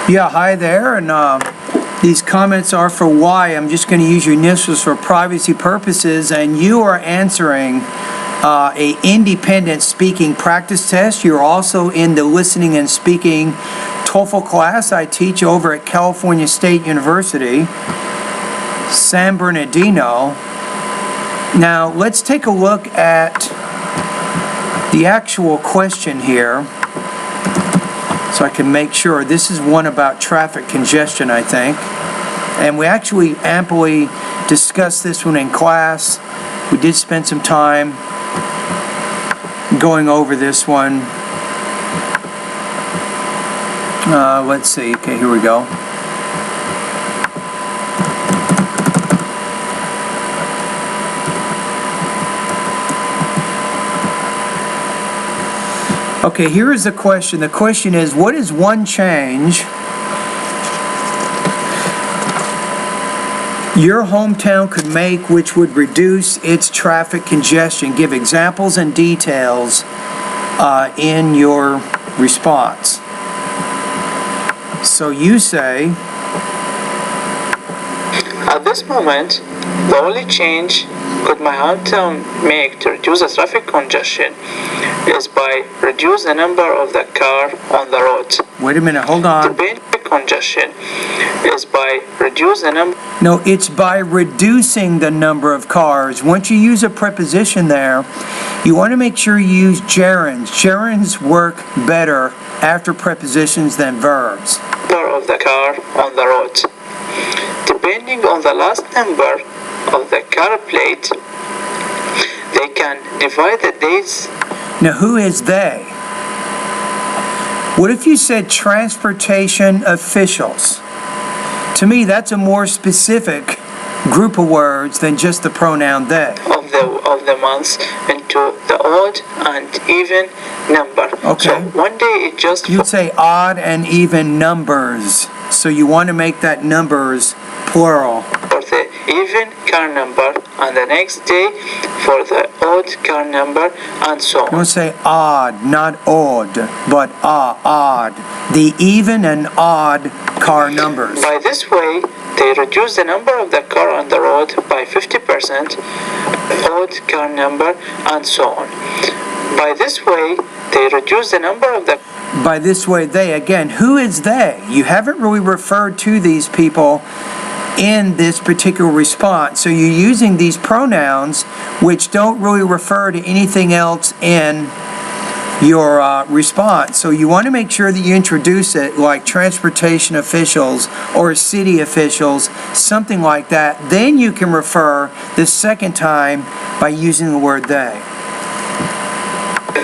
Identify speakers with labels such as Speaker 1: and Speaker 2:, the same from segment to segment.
Speaker 1: Yeah, hi there, and these comments are for Y. I'm just going to use your initials for privacy purposes, and you are answering a independent speaking practice test. You're also in the listening and speaking TOEFL class I teach over at California State University, San Bernardino. Now, let's take a look at the actual question here, so I can make sure. This is one about traffic congestion, I think. And we actually amply discussed this one in class. We did spend some time going over this one. Let's see. Okay, here we go. Okay, here is the question. The question is, what is one change your hometown could make which would reduce its traffic congestion? Give examples and details in your response. So you say,
Speaker 2: at this moment, the only change could my hometown make to reduce the traffic congestion is by reduce the number of the car on the road.
Speaker 1: Wait a minute, hold on.
Speaker 2: To prevent congestion is by reduce the number.
Speaker 1: No, it's by reducing the number of cars. Once you use a preposition there, you want to make sure you use gerunds. Gerunds work better after prepositions than verbs.
Speaker 2: Number of the car on the road. Depending on the last number of the car plate, they can divide the days.
Speaker 1: Now, who is they? What if you said transportation officials? To me, that's a more specific group of words than just the pronoun they.
Speaker 2: Of the months into the odd and even number.
Speaker 1: Okay.
Speaker 2: So one day it just.
Speaker 1: You'd say odd and even numbers. So you want to make that numbers plural.
Speaker 2: For the even car number, and the next day for the odd car number, and so on.
Speaker 1: You want to say odd, not odd, but odd. The even and odd car numbers.
Speaker 2: By this way, they reduce the number of the car on the road by 50%, odd car number, and so on. By this way, they reduce the number of the.
Speaker 1: By this way, they. Again, who is they? You haven't really referred to these people in this particular response. So you're using these pronouns which don't really refer to anything else in your response. So you want to make sure that you introduce it like transportation officials or city officials, something like that. Then you can refer the second time by using the word they.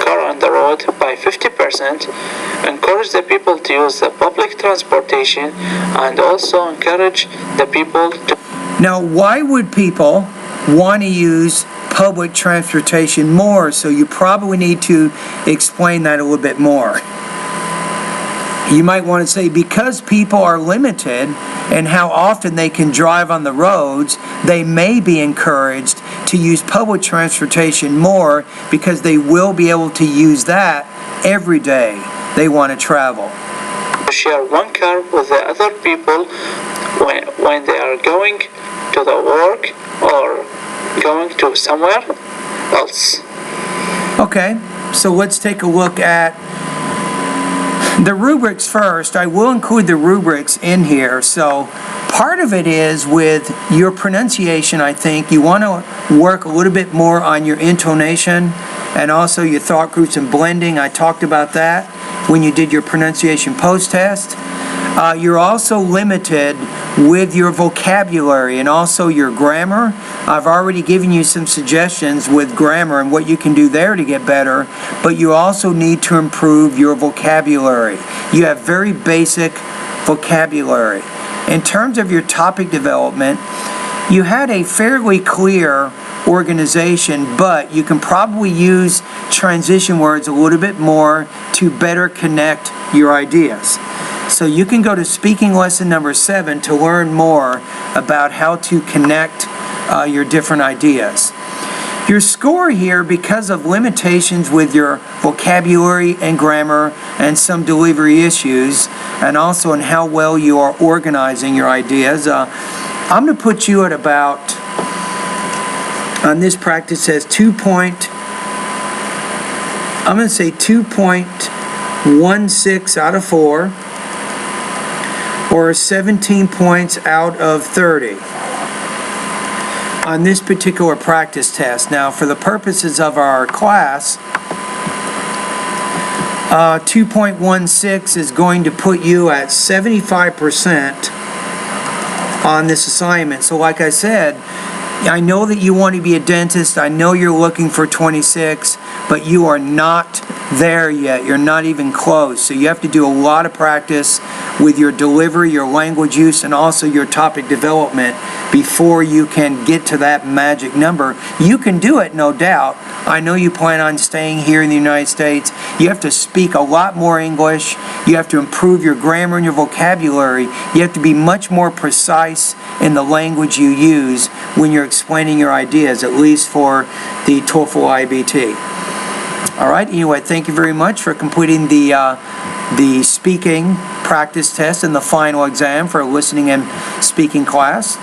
Speaker 2: Car on the road by 50%, encourage the people to use the public transportation, and also encourage the people to.
Speaker 1: Now, why would people want to use public transportation more? So you probably need to explain that a little bit more. You might want to say because people are limited in how often they can drive on the roads, they may be encouraged to use public transportation more because they will be able to use that every day they want to travel.
Speaker 2: Share one car with the other people when they are going to the work or going to somewhere else.
Speaker 1: Okay, so let's take a look at the rubrics first. I will include the rubrics in here. So part of it is with your pronunciation. I think you want to work a little bit more on your intonation and also your thought groups and blending. I talked about that when you did your pronunciation post-test. You're also limited with your vocabulary and also your grammar. I've already given you some suggestions with grammar and what you can do there to get better, but you also need to improve your vocabulary. You have very basic vocabulary. In terms of your topic development, you had a fairly clear organization, but you can probably use transition words a little bit more to better connect your ideas. So you can go to speaking lesson number 7 to learn more about how to connect your different ideas. Your score here, because of limitations with your vocabulary and grammar and some delivery issues, and also in how well you are organizing your ideas, I'm going to put you at about, on this practice test, 2.16 out of 4, or 17 points out of 30. On this particular practice test. Now, for the purposes of our class, 2.16 is going to put you at 75% on this assignment. So like I said, I know that you want to be a dentist. I know you're looking for 26, but you are not there yet. You're not even close. So you have to do a lot of practice with your delivery, your language use, and also your topic development before you can get to that magic number. You can do it, no doubt. I know you plan on staying here in the United States. You have to speak a lot more English. You have to improve your grammar and your vocabulary. You have to be much more precise in the language you use when you're explaining your ideas, at least for the TOEFL IBT. All right, anyway, thank you very much for completing the speaking practice test and the final exam for listening and speaking class.